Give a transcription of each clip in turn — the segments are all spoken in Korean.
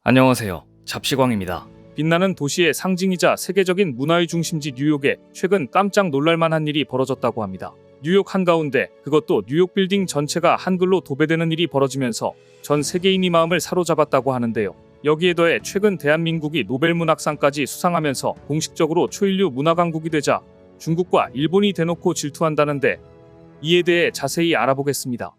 안녕하세요. 잡시광입니다. 빛나는 도시의 상징이자 세계적인 문화의 중심지 뉴욕에 최근 깜짝 놀랄만한 일이 벌어졌다고 합니다. 뉴욕 한가운데 그것도 뉴욕 빌딩 전체가 한글로 도배되는 일이 벌어지면서 전 세계인이 마음을 사로잡았다고 하는데요. 여기에 더해 최근 대한민국이 노벨문학상까지 수상하면서 공식적으로 초일류 문화강국이 되자 중국과 일본이 대놓고 질투한다는데 이에 대해 자세히 알아보겠습니다.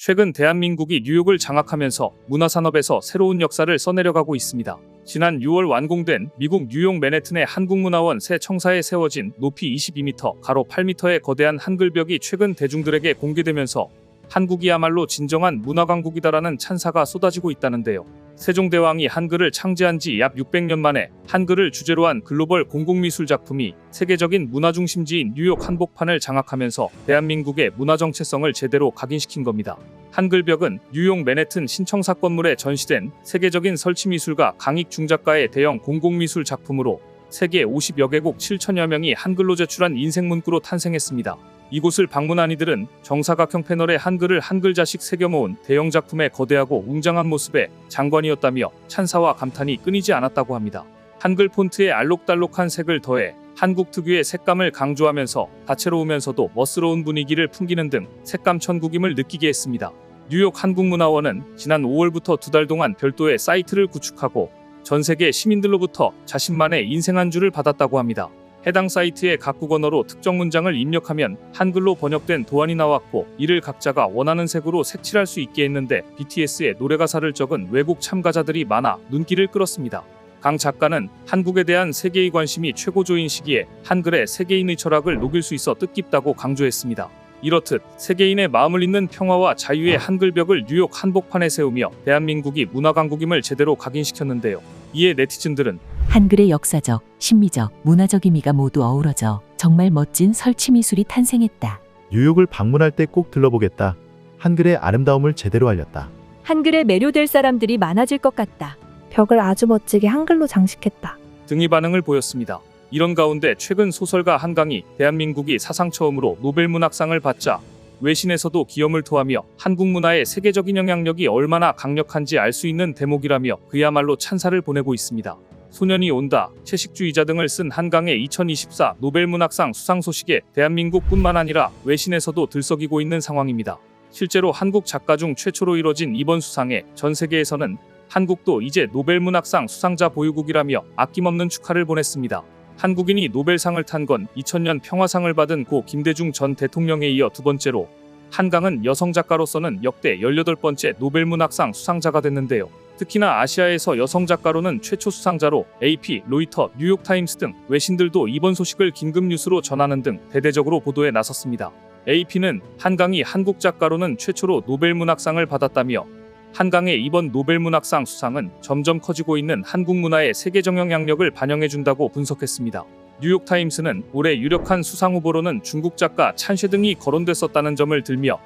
최근 대한민국이 뉴욕을 장악하면서 문화산업에서 새로운 역사를 써내려가고 있습니다. 지난 6월 완공된 미국 뉴욕 맨해튼의 한국문화원 새 청사에 세워진 높이 22m, 가로 8m의 거대한 한글벽이 최근 대중들에게 공개되면서 한국이야말로 진정한 문화강국이다라는 찬사가 쏟아지고 있다는데요. 세종대왕이 한글을 창제한 지 약 600년 만에 한글을 주제로 한 글로벌 공공미술 작품이 세계적인 문화중심지인 뉴욕 한복판을 장악하면서 대한민국의 문화 정체성을 제대로 각인시킨 겁니다. 한글벽은 뉴욕 맨해튼 신청사 건물에 전시된 세계적인 설치미술가 강익 중작가의 대형 공공미술 작품으로 세계 50여 개국 7천여 명이 한글로 제출한 인생문구로 탄생했습니다. 이곳을 방문한 이들은 정사각형 패널에 한글을 한글자씩 새겨 모은 대형 작품의 거대하고 웅장한 모습에 장관이었다며 찬사와 감탄이 끊이지 않았다고 합니다. 한글 폰트에 알록달록한 색을 더해 한국 특유의 색감을 강조하면서 다채로우면서도 멋스러운 분위기를 풍기는 등 색감 천국임을 느끼게 했습니다. 뉴욕 한국문화원은 지난 5월부터 2달 동안 별도의 사이트를 구축하고 전 세계 시민들로부터 자신만의 인생 한 줄을 받았다고 합니다. 해당 사이트에 각국 언어로 특정 문장을 입력하면 한글로 번역된 도안이 나왔고 이를 각자가 원하는 색으로 색칠할 수 있게 했는데 BTS의 노래 가사를 적은 외국 참가자들이 많아 눈길을 끌었습니다. 강 작가는 한국에 대한 세계의 관심이 최고조인 시기에 한글의 세계인의 철학을 녹일 수 있어 뜻깊다고 강조했습니다. 이렇듯 세계인의 마음을 잇는 평화와 자유의 한글벽을 뉴욕 한복판에 세우며 대한민국이 문화강국임을 제대로 각인시켰는데요. 이에 네티즌들은 한글의 역사적, 심미적, 문화적 의미가 모두 어우러져 정말 멋진 설치미술이 탄생했다. 뉴욕을 방문할 때 꼭 들러보겠다. 한글의 아름다움을 제대로 알렸다. 한글에 매료될 사람들이 많아질 것 같다. 벽을 아주 멋지게 한글로 장식했다. 등의 반응을 보였습니다. 이런 가운데 최근 소설가 한강이 대한민국이 사상 처음으로 노벨문학상을 받자 외신에서도 기염을 토하며 한국 문화의 세계적인 영향력이 얼마나 강력한지 알 수 있는 대목이라며 그야말로 찬사를 보내고 있습니다. 소년이 온다, 채식주의자 등을 쓴 한강의 2024 노벨문학상 수상 소식에 대한민국뿐만 아니라 외신에서도 들썩이고 있는 상황입니다. 실제로 한국 작가 중 최초로 이뤄진 이번 수상에 전 세계에서는 한국도 이제 노벨문학상 수상자 보유국이라며 아낌없는 축하를 보냈습니다. 한국인이 노벨상을 탄 건 2000년 평화상을 받은 고 김대중 전 대통령에 이어 두 번째로 한강은 여성 작가로서는 역대 18번째 노벨문학상 수상자가 됐는데요. 특히나 아시아에서 여성 작가로는 최초 수상자로 AP, 로이터, 뉴욕타임스 등 외신들도 이번 소식을 긴급 뉴스로 전하는 등 대대적으로 보도에 나섰습니다. AP는 한강이 한국 작가로는 최초로 노벨문학상을 받았다며 한강의 이번 노벨문학상 수상은 점점 커지고 있는 한국 문화의 세계적 영향력을 반영해준다고 분석했습니다. 뉴욕타임스는 올해 유력한 수상 후보로는 중국 작가 찬쉐 등이 거론됐었다는 점을 들며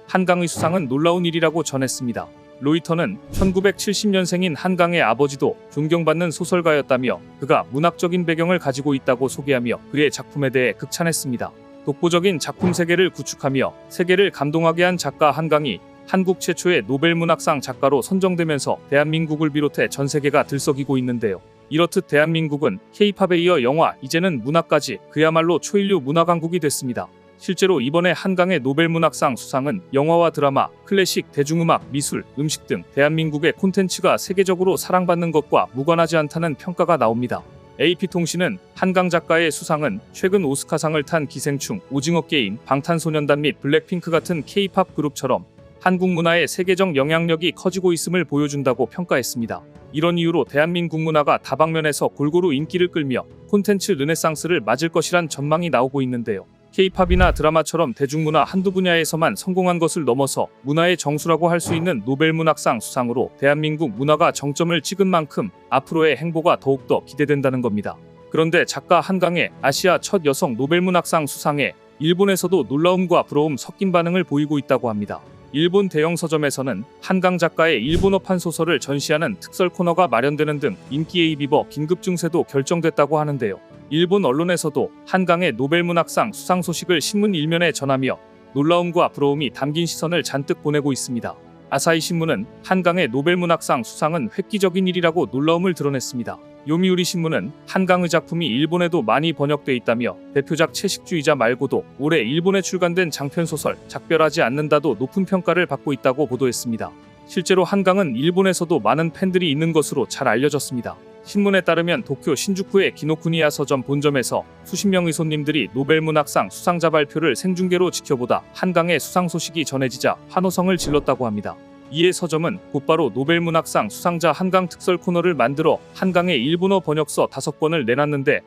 한강의 수상은 놀라운 일이라고 전했습니다. 로이터는 1970년생인 한강의 아버지도 존경받는 소설가였다며 그가 문학적인 배경을 가지고 있다고 소개하며 그의 작품에 대해 극찬했습니다. 독보적인 작품 세계를 구축하며 세계를 감동하게 한 작가 한강이 한국 최초의 노벨문학상 작가로 선정되면서 대한민국을 비롯해 전 세계가 들썩이고 있는데요. 이렇듯 대한민국은 K-팝에 이어 영화, 이제는 문학까지 그야말로 초일류 문화강국이 됐습니다. 실제로 이번에 한강의 노벨문학상 수상은 영화와 드라마, 클래식, 대중음악, 미술, 음식 등 대한민국의 콘텐츠가 세계적으로 사랑받는 것과 무관하지 않다는 평가가 나옵니다. AP통신은 한강 작가의 수상은 최근 오스카상을 탄 기생충, 오징어 게임, 방탄소년단 및 블랙핑크 같은 K-팝 그룹처럼 한국 문화의 세계적 영향력이 커지고 있음을 보여준다고 평가했습니다. 이런 이유로 대한민국 문화가 다방면에서 골고루 인기를 끌며 콘텐츠 르네상스를 맞을 것이란 전망이 나오고 있는데요. K-팝이나 드라마처럼 대중문화 한두 분야에서만 성공한 것을 넘어서 문화의 정수라고 할 수 있는 노벨문학상 수상으로 대한민국 문화가 정점을 찍은 만큼 앞으로의 행보가 더욱더 기대된다는 겁니다. 그런데 작가 한강의 아시아 첫 여성 노벨문학상 수상에 일본에서도 놀라움과 부러움 섞인 반응을 보이고 있다고 합니다. 일본 대형 서점에서는 한강 작가의 일본어판 소설을 전시하는 특설 코너가 마련되는 등 인기에 입어 긴급 증세도 결정됐다고 하는데요. 일본 언론에서도 한강의 노벨문학상 수상 소식을 신문 일면에 전하며 놀라움과 부러움이 담긴 시선을 잔뜩 보내고 있습니다. 아사히 신문은 한강의 노벨문학상 수상은 획기적인 일이라고 놀라움을 드러냈습니다. 요미우리 신문은 한강의 작품이 일본에도 많이 번역돼 있다며 대표작 채식주의자 말고도 올해 일본에 출간된 장편소설 작별하지 않는다도 높은 평가를 받고 있다고 보도했습니다. 실제로 한강은 일본에서도 많은 팬들이 있는 것으로 잘 알려졌습니다. 신문에 따르면 도쿄 신주쿠의 기노쿠니야 서점 본점에서 수십 명의 손님들이 노벨문학상 수상자 발표를 생중계로 지켜보다 한강의 수상 소식이 전해지자 환호성을 질렀다고 합니다. 이에 서점은 곧바로 노벨문학상 수상자 한강 특설 코너를 만들어 한강의 일본어 번역서 5권을 내놨는데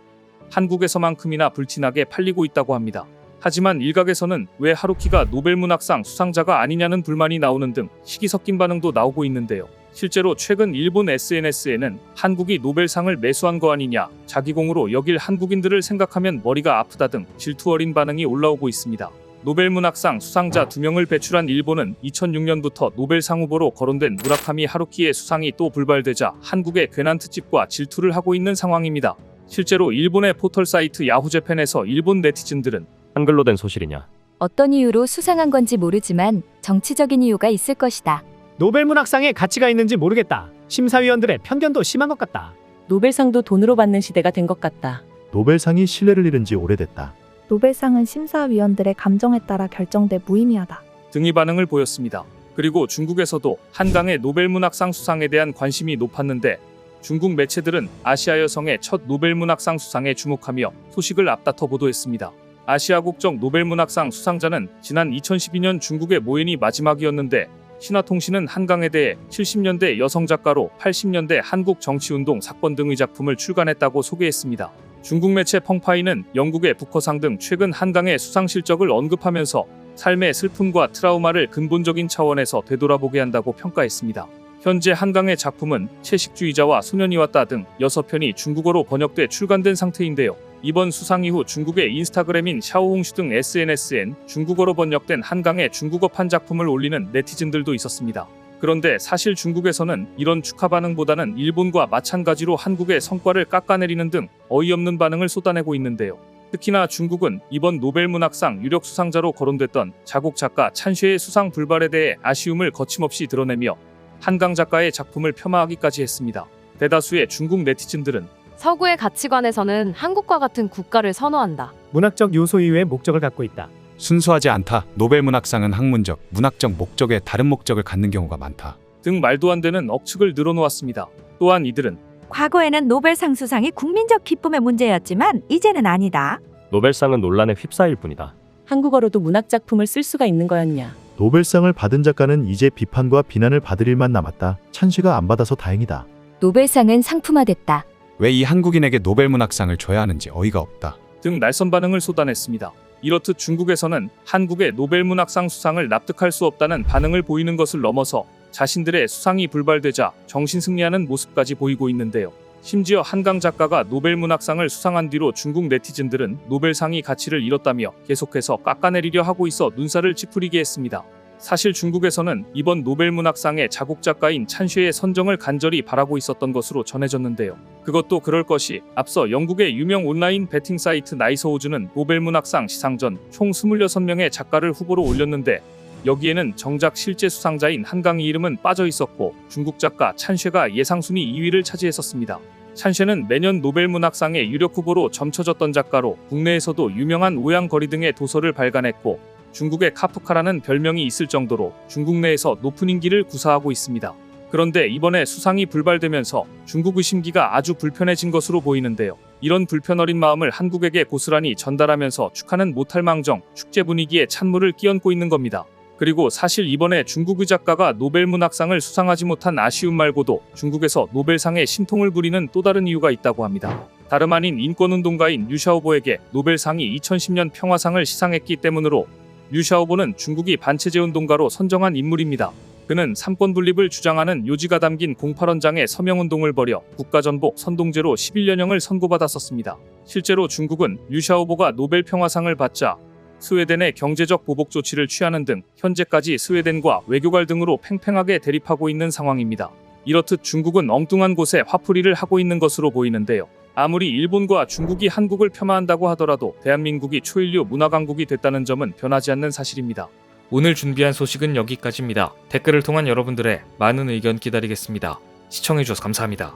한국에서만큼이나 불티나게 팔리고 있다고 합니다. 하지만 일각에서는 왜 하루키가 노벨문학상 수상자가 아니냐는 불만이 나오는 등 시기 섞인 반응도 나오고 있는데요. 실제로 최근 일본 SNS에는 한국이 노벨상을 매수한 거 아니냐, 자기공으로 여길 한국인들을 생각하면 머리가 아프다 등 질투 어린 반응이 올라오고 있습니다. 노벨문학상 수상자 2명을 배출한 일본은 2006년부터 노벨상 후보로 거론된 무라카미 하루키의 수상이 또 불발되자 한국의 괜한 특집과 질투를 하고 있는 상황입니다. 실제로 일본의 포털 사이트 야후재팬에서 일본 네티즌들은 한글로 된 소실이냐? 어떤 이유로 수상한 건지 모르지만 정치적인 이유가 있을 것이다. 노벨문학상에 가치가 있는지 모르겠다. 심사위원들의 편견도 심한 것 같다. 노벨상도 돈으로 받는 시대가 된 것 같다. 노벨상이 신뢰를 잃은 지 오래됐다. 노벨상은 심사위원들의 감정에 따라 결정돼 무의미하다. 등의 반응을 보였습니다. 그리고 중국에서도 한강의 노벨문학상 수상에 대한 관심이 높았는데 중국 매체들은 아시아 여성의 첫 노벨문학상 수상에 주목하며 소식을 앞다퉈 보도했습니다. 아시아 국적 노벨문학상 수상자는 지난 2012년 중국의 모연이 마지막이었는데 신화통신은 한강에 대해 70년대 여성 작가로 80년대 한국 정치운동 사건 등의 작품을 출간했다고 소개했습니다. 중국 매체 펑파이는 영국의 부커상 등 최근 한강의 수상 실적을 언급하면서 삶의 슬픔과 트라우마를 근본적인 차원에서 되돌아보게 한다고 평가했습니다. 현재 한강의 작품은 채식주의자와 소년이 왔다 등 6편이 중국어로 번역돼 출간된 상태인데요. 이번 수상 이후 중국의 인스타그램인 샤오홍슈 등 SNS엔 중국어로 번역된 한강의 중국어판 작품을 올리는 네티즌들도 있었습니다. 그런데 사실 중국에서는 이런 축하 반응보다는 일본과 마찬가지로 한국의 성과를 깎아내리는 등 어이없는 반응을 쏟아내고 있는데요. 특히나 중국은 이번 노벨문학상 유력 수상자로 거론됐던 자국 작가 찬쉐의 수상 불발에 대해 아쉬움을 거침없이 드러내며 한강 작가의 작품을 폄하하기까지 했습니다. 대다수의 중국 네티즌들은 서구의 가치관에서는 한국과 같은 국가를 선호한다. 문학적 요소 이외의 목적을 갖고 있다. 순수하지 않다. 노벨문학상은 학문적, 문학적 목적에 다른 목적을 갖는 경우가 많다. 등 말도 안 되는 억측을 늘어놓았습니다. 또한 이들은 과거에는 노벨상 수상이 국민적 기쁨의 문제였지만 이제는 아니다. 노벨상은 논란에 휩싸일 뿐이다. 한국어로도 문학작품을 쓸 수가 있는 거였냐? 노벨상을 받은 작가는 이제 비판과 비난을 받을 일만 남았다. 찬시가 안 받아서 다행이다. 노벨상은 상품화됐다. 왜 이 한국인에게 노벨문학상을 줘야 하는지 어이가 없다. 등 날선 반응을 쏟아냈습니다. 이렇듯 중국에서는 한국의 노벨문학상 수상을 납득할 수 없다는 반응을 보이는 것을 넘어서 자신들의 수상이 불발되자 정신승리하는 모습까지 보이고 있는데요. 심지어 한강 작가가 노벨문학상을 수상한 뒤로 중국 네티즌들은 노벨상이 가치를 잃었다며 계속해서 깎아내리려 하고 있어 눈살을 찌푸리게 했습니다. 사실 중국에서는 이번 노벨문학상의 자국 작가인 찬쉐의 선정을 간절히 바라고 있었던 것으로 전해졌는데요. 그것도 그럴 것이 앞서 영국의 유명 온라인 베팅 사이트 나이서우즈는 노벨문학상 시상 전 총 26명의 작가를 후보로 올렸는데 여기에는 정작 실제 수상자인 한강의 이름은 빠져 있었고 중국 작가 찬쉐가 예상 순위 2위를 차지했었습니다. 찬쉐는 매년 노벨문학상의 유력 후보로 점쳐졌던 작가로 국내에서도 유명한 오양거리 등의 도서를 발간했고 중국의 카프카라는 별명이 있을 정도로 중국 내에서 높은 인기를 구사하고 있습니다. 그런데 이번에 수상이 불발되면서 중국의 심기가 아주 불편해진 것으로 보이는데요. 이런 불편 어린 마음을 한국에게 고스란히 전달하면서 축하는 못할 망정 축제 분위기에 찬물을 끼얹고 있는 겁니다. 그리고 사실 이번에 중국의 작가가 노벨문학상을 수상하지 못한 아쉬움 말고도 중국에서 노벨상에 심통을 부리는 또 다른 이유가 있다고 합니다. 다름 아닌 인권운동가인 류샤오보에게 노벨상이 2010년 평화상을 시상했기 때문으로 류샤오보는 중국이 반체제 운동가로 선정한 인물입니다. 그는 삼권 분립을 주장하는 요지가 담긴 08원장의 서명운동을 벌여 국가전복 선동죄로 11년형을 선고받았었습니다. 실제로 중국은 류샤오보가 노벨 평화상을 받자 스웨덴의 경제적 보복 조치를 취하는 등 현재까지 스웨덴과 외교갈 등으로 팽팽하게 대립하고 있는 상황입니다. 이렇듯 중국은 엉뚱한 곳에 화풀이를 하고 있는 것으로 보이는데요. 아무리 일본과 중국이 한국을 폄하한다고 하더라도 대한민국이 초일류 문화강국이 됐다는 점은 변하지 않는 사실입니다. 오늘 준비한 소식은 여기까지입니다. 댓글을 통한 여러분들의 많은 의견 기다리겠습니다. 시청해주셔서 감사합니다.